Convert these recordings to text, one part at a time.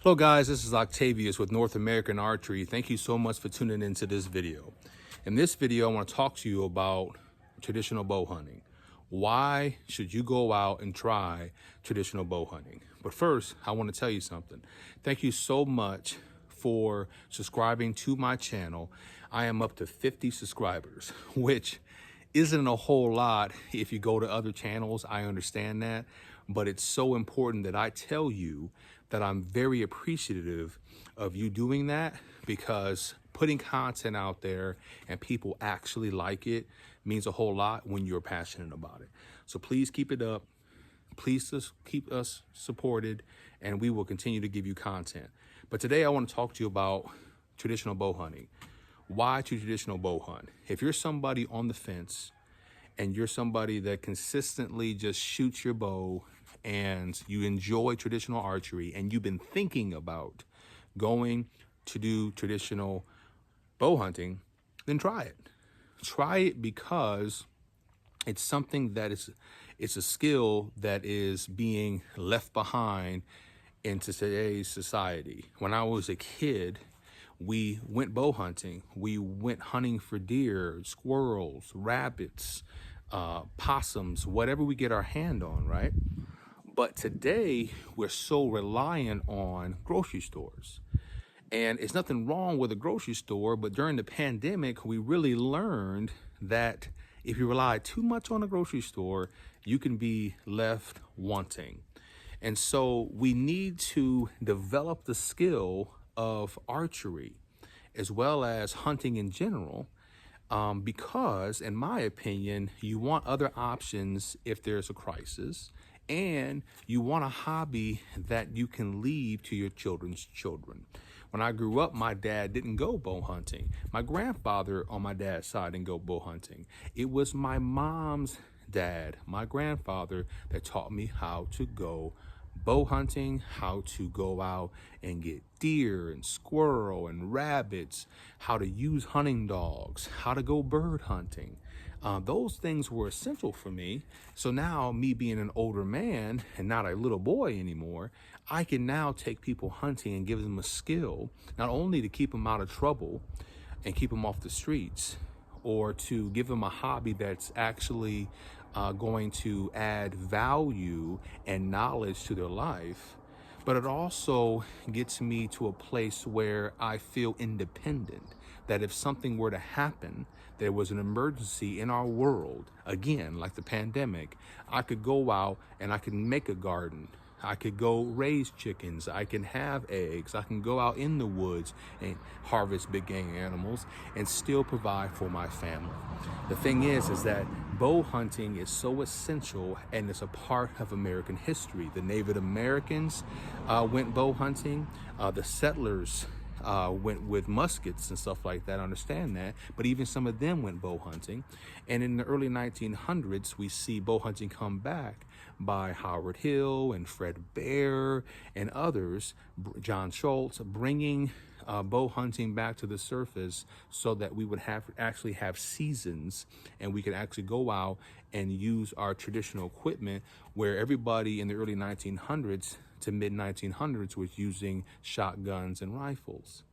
Hello guys, this is Octavius with North American Archery. Thank you so much for tuning into this video. In this video, I want to talk to you about traditional bow hunting. Why should you go out and try traditional bow hunting? But first, I want to tell you something. Thank you so much for subscribing to my channel. I am up to 50 subscribers, which isn't a whole lot if you go to other channels. I understand that, but it's so important that I tell you that I'm very appreciative of you doing that, because putting content out there and people actually like it means a whole lot when you're passionate about it. So please keep it up. Please just keep us supported, and we will continue to give you content. But today I want to talk to you about traditional bow hunting. Why to traditional bow hunt? If you're somebody on the fence and you're somebody that consistently just shoots your bow and you enjoy traditional archery and you've been thinking about going to do traditional bow hunting, then try it. Try it because it's something that it's a skill that is being left behind into today's society. When I was a kid, we went bow hunting. We went hunting for deer, squirrels, rabbits, possums, whatever we get our hand on, right? But today, we're so reliant on grocery stores. And it's nothing wrong with a grocery store, but during the pandemic, we really learned that if you rely too much on a grocery store, you can be left wanting. And so we need to develop the skill of archery as well as hunting in general, because in my opinion, you want other options if there's a crisis, and you want a hobby that you can leave to your children's children. When I grew up, my dad didn't go bow hunting. My grandfather on my dad's side didn't go bow hunting. It was my mom's dad, my grandfather, that taught me how to go bow hunting, how to go out and get deer and squirrel and rabbits, how to use hunting dogs, how to go bird hunting. Those things were essential for me. So now, me being an older man and not a little boy anymore, I can now take people hunting and give them a skill, not only to keep them out of trouble and keep them off the streets, or to give them a hobby that's actually going to add value and knowledge to their life, but it also gets me to a place where I feel independent, that if something were to happen, there was an emergency in our world, again, like the pandemic, I could go out and I could make a garden. I could go raise chickens, I can have eggs, I can go out in the woods and harvest big game animals and still provide for my family. The thing is that bow hunting is so essential, and it's a part of American history. The Native Americans went bow hunting, the settlers went with muskets and stuff like that, I understand that, but even some of them went bow hunting. And in the early 1900s, we see bow hunting come back by Howard Hill and Fred Bear and others, John Schultz, bringing bow hunting back to the surface so that we would actually have seasons and we could actually go out and use our traditional equipment, where everybody in the early 1900s to mid 1900s was using shotguns and rifles.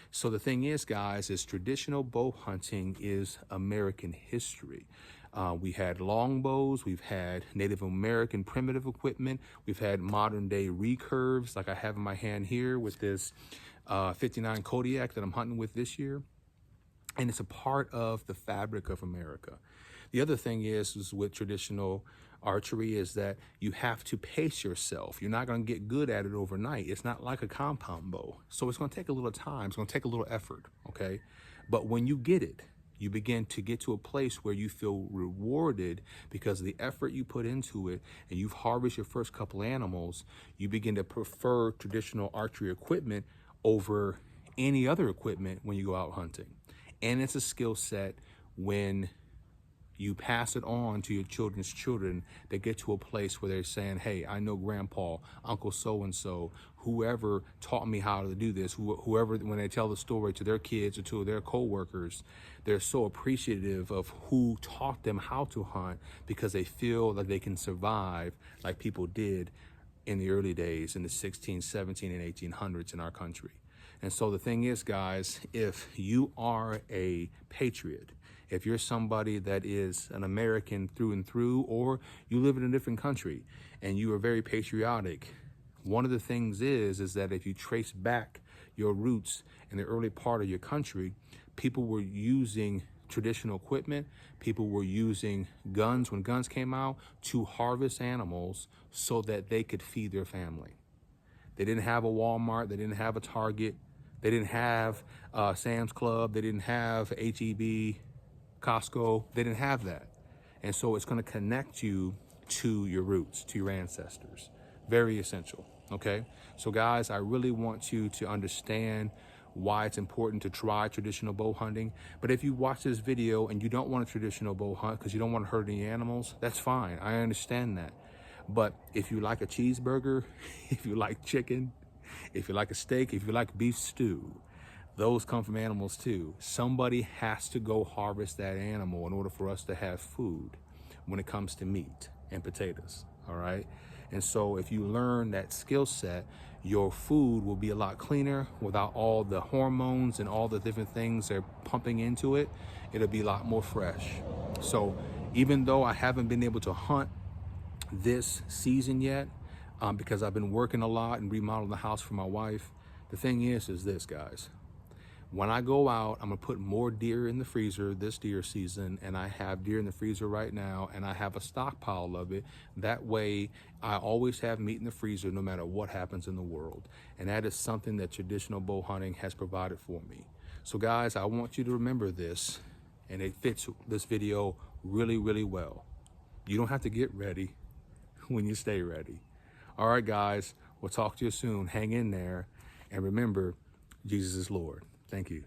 So the thing is, guys, is traditional bow hunting is American history. We had longbows, we've had Native American primitive equipment, we've had modern day recurves, like I have in my hand here with this 59 Kodiak that I'm hunting with this year. And it's a part of the fabric of America. The other thing is with traditional archery is that you have to pace yourself. You're not going to get good at it overnight. It's not like a compound bow. So it's going to take a little time. It's going to take a little effort, okay? But when you get it, you begin to get to a place where you feel rewarded because of the effort you put into it, and you've harvested your first couple animals. You begin to prefer traditional archery equipment over any other equipment when you go out hunting. And it's a skill set when you pass it on to your children's children. They get to a place where they're saying, hey, I know grandpa, uncle so-and-so, whoever taught me how to do this, whoever, when they tell the story to their kids or to their co-workers, they're so appreciative of who taught them how to hunt, because they feel that they can survive like people did in the early days in the 16, 17, and 1800s in our country. And so the thing is, guys, if you are a patriot, if you're somebody that is an American through and through, or you live in a different country and you are very patriotic, one of the things is that if you trace back your roots in the early part of your country, people were using traditional equipment. People were using guns when guns came out to harvest animals so that they could feed their family. They didn't have a Walmart. They didn't have a Target. They didn't have Sam's Club. They didn't have H-E-B, Costco. They didn't have that. And so it's going to connect you to your roots, to your ancestors. Very essential, okay? So guys, I really want you to understand why it's important to try traditional bow hunting. But if you watch this video and you don't want a traditional bow hunt because you don't want to hurt any animals, that's fine. I understand that. But if you like a cheeseburger, if you like chicken, if you like a steak, if you like beef stew, those come from animals too. Somebody has to go harvest that animal in order for us to have food when it comes to meat and potatoes, all right? And so if you learn that skill set, your food will be a lot cleaner without all the hormones and all the different things they're pumping into it. It'll be a lot more fresh. So even though I haven't been able to hunt this season yet, because I've been working a lot and remodeling the house for my wife, the thing is this, guys. When I go out, I'm gonna put more deer in the freezer this deer season, and I have deer in the freezer right now, and I have a stockpile of it. That way, I always have meat in the freezer no matter what happens in the world. And that is something that traditional bow hunting has provided for me. So guys, I want you to remember this, and it fits this video really, really well. You don't have to get ready when you stay ready. All right, guys, we'll talk to you soon. Hang in there, and remember, Jesus is Lord. Thank you.